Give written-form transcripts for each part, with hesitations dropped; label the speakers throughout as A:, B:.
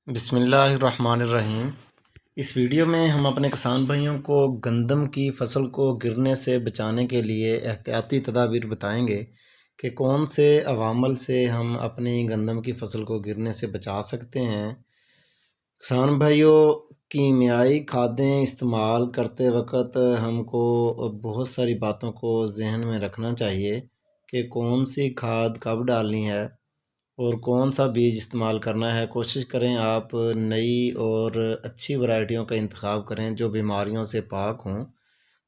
A: बिस्मिल्लाहिर्रहमानिर्रहीम। इस वीडियो में हम अपने किसान भाइयों को गंदम की फसल को गिरने से बचाने के लिए एहतियाती तदाबीर बताएंगे कि कौन से अवामल से हम अपनी गंदम की फसल को गिरने से बचा सकते हैं। किसान भाइयों, कीमियाई खादें इस्तेमाल करते वक्त हमको बहुत सारी बातों को जहन में रखना चाहिए कि कौन सी खाद कब डालनी है और कौन सा बीज इस्तेमाल करना है। कोशिश करें आप नई और अच्छी वैरायटियों का इंतखाब करें जो बीमारियों से पाक हों।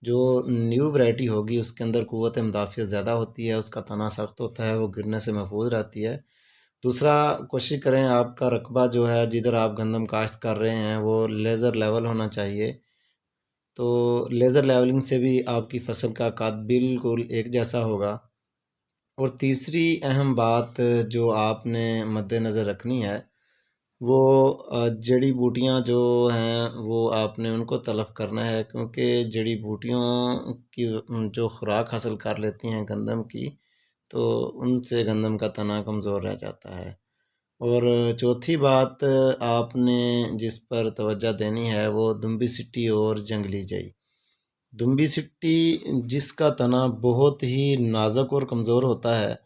A: जो न्यू वैरायटी होगी उसके अंदर क़ुव्वत मुदाफ़ियत ज़्यादा होती है, उसका तना सख्त होता है, वो गिरने से महफूज रहती है। दूसरा, कोशिश करें आपका रकबा जो है जिधर आप गंदम काश्त कर रहे हैं वो लेज़र लेवल होना चाहिए। तो लेज़र लेवलिंग से भी आपकी फसल का कद बिल्कुल एक जैसा होगा। और तीसरी अहम बात जो आपने मद्देनज़र रखनी है वो जड़ी बूटियां जो हैं वो आपने उनको तलब करना है, क्योंकि जड़ी बूटियों की जो खुराक हासिल कर लेती हैं गंदम की, तो उनसे गंदम का तना कमज़ोर रह जाता है। और चौथी बात आपने जिस पर तवज्जो देनी है वो दुम्बी सिट्टी और जंगली जई। दुम्बी सिट्टी जिसका तना बहुत ही नाज़ुक और कमज़ोर होता है,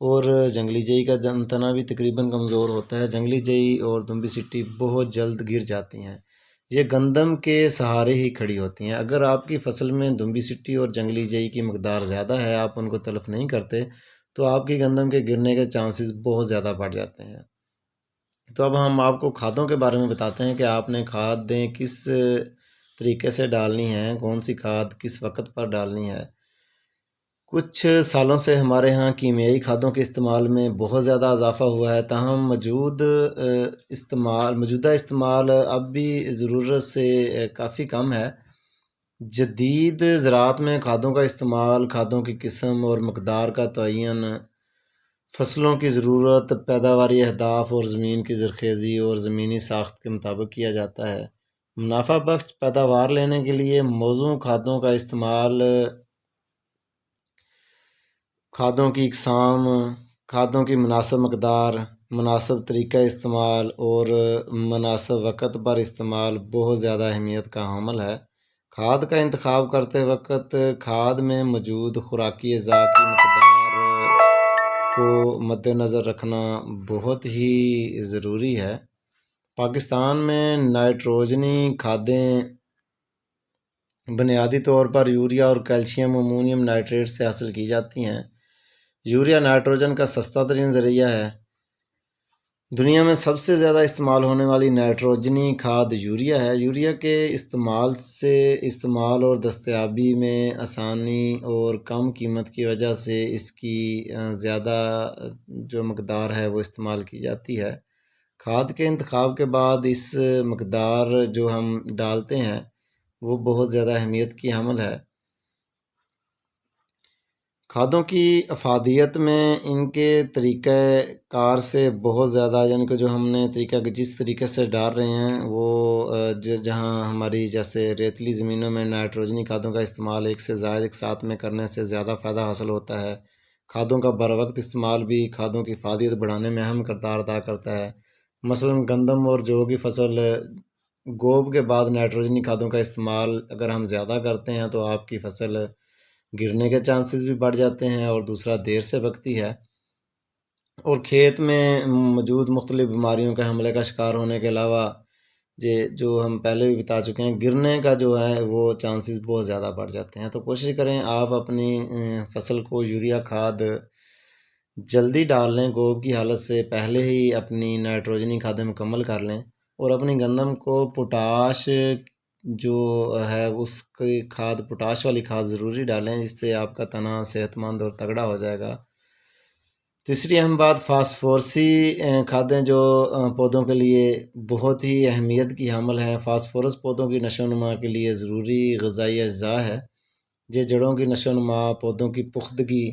A: और जंगली जई का तना भी तकरीबन कमज़ोर होता है। जंगली जई और दुम्बी सिट्टी बहुत जल्द गिर जाती हैं, ये गंदम के सहारे ही खड़ी होती हैं। अगर आपकी फ़सल में दुम्बी सिट्टी और जंगली जई की मकदार ज़्यादा है, आप उनको तलफ़ नहीं करते, तो आपकी गंदम के गिरने के चांसेस बहुत ज़्यादा बढ़ जाते हैं। तो अब हम आपको खादों के बारे में बताते हैं कि आपने खादें किस तरीके से डालनी है, कौन सी खाद किस वक्त पर डालनी है। कुछ सालों से हमारे यहाँ कीमियाई खादों के इस्तेमाल में बहुत ज़्यादा इजाफ़ा हुआ है, ताहम मौजूदा इस्तेमाल अब भी ज़रूरत से काफ़ी कम है। जदीद ज़राअत में खादों का इस्तेमाल, खादों की किस्म और मकदार का तयन फ़सलों की ज़रूरत, पैदावारी अहदाफ और ज़मीन की ज़रख़ेज़ी और ज़मीनी साख्त के मुताबिक किया जाता है। मुनाफा बख्श पैदावार लेने के लिए मौज़ूं खादों का इस्तेमाल, खादों की इकसाम, खादों की मुनासिब मकदार, मुनासिब तरीका इस्तेमाल और मुनासिब वक़्त पर इस्तेमाल बहुत ज़्यादा अहमियत का हामिल है। खाद का इंतखाब करते वक़्त खाद में मौजूद खुराकी अज़ा की मकदार को मद्देनज़र रखना बहुत ही ज़रूरी है। पाकिस्तान में नाइट्रोजनी खादें बुनियादी तौर पर यूरिया और कैल्शियम अमोनियम नाइट्रेट से हासिल की जाती हैं। यूरिया नाइट्रोजन का सस्ता तरीन ज़रिया है। दुनिया में सबसे ज़्यादा इस्तेमाल होने वाली नाइट्रोजनी खाद यूरिया है। यूरिया के इस्तेमाल और दस्तयाबी में आसानी और कम कीमत की वजह से इसकी ज़्यादा जो मकदार है वो इस्तेमाल की जाती है। खाद के इंतखाब के बाद इस मकदार जो हम डालते हैं वो बहुत ज़्यादा अहमियत की हामिल है। खादों की अफादियत में इनके तरीक़ाकार से बहुत ज़्यादा, यानी कि जो हमने जिस तरीके से डाल रहे हैं वो जहाँ हमारी जैसे रेतली ज़मीनों में नाइट्रोजनी खादों का इस्तेमाल एक से ज़ायद एक साथ में करने से ज़्यादा फ़ायदा हासिल होता है। खादों का बर वक्त इस्तेमाल भी खादों की अफादियत बढ़ाने में अहम किरदार अदा करता है। मसलन गंदम और जौ की फसल गोब के बाद नाइट्रोजनी खादों का इस्तेमाल अगर हम ज़्यादा करते हैं तो आपकी फसल गिरने के चांसेस भी बढ़ जाते हैं, और दूसरा देर से पकती है, और खेत में मौजूद मुख्तलिफ़ बीमारियों के हमले का शिकार होने के अलावा ये जो हम पहले भी बता चुके हैं, गिरने का जो है वो चांसेस बहुत ज़्यादा बढ़ जाते हैं। तो कोशिश करें आप अपनी फसल को यूरिया खाद जल्दी डाल लें, गोब की हालत से पहले ही अपनी नाइट्रोजनी खादें मुकम्मल कर लें, और अपनी गंदम को पोटाश जो है उसकी खाद, पोटाश वाली खाद ज़रूरी डालें, जिससे आपका तना सेहतमंद और तगड़ा हो जाएगा। तीसरी अहम बात, फास्फोरसी खादें जो पौधों के लिए बहुत ही अहमियत की हामिल हैं। फास्फोरस पौधों की नशोनुमा के लिए ज़रूरी ग़िज़ाई अज्जा है। ये जड़ों की नशोनुमा, पौधों की पुख्तगी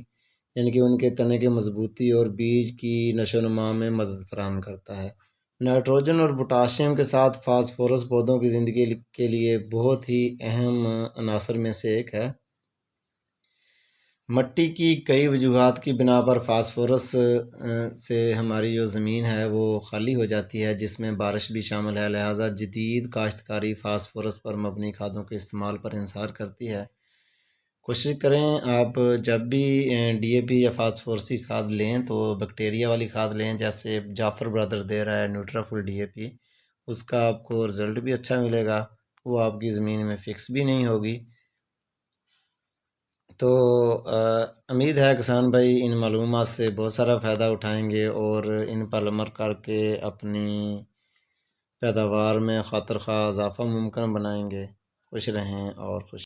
A: यानी कि उनके तने की मजबूती और बीज की नशोनुमा में मदद फराहम करता है। नाइट्रोजन और पोटाशियम के साथ फास्फोरस पौधों की ज़िंदगी के लिए बहुत ही अहम अनासर में से एक है। मिट्टी की कई वजूहात की बिना पर फास्फोरस से हमारी जो ज़मीन है वो खाली हो जाती है, जिसमें बारिश भी शामिल है। लिहाजा जदीद काश्तकारी फास्फोरस पर मबनी खादों के इस्तेमाल पर इंसार करती है। कोशिश करें आप जब भी डीएपी या फास्फोरस की खाद लें तो बैक्टीरिया वाली खाद लें, जैसे जाफ़र ब्रदर दे रहा है न्यूट्राफुल डीएपी। उसका आपको रिज़ल्ट भी अच्छा मिलेगा, वो आपकी ज़मीन में फ़िक्स भी नहीं होगी। तो उम्मीद है किसान भाई इन मालूमात से बहुत सारा फ़ायदा उठाएंगे और इन पर अमल करके अपनी पैदावार में खातिर खा इजाफ़ा मुमकिन बनाएंगे। खुश रहें और खुश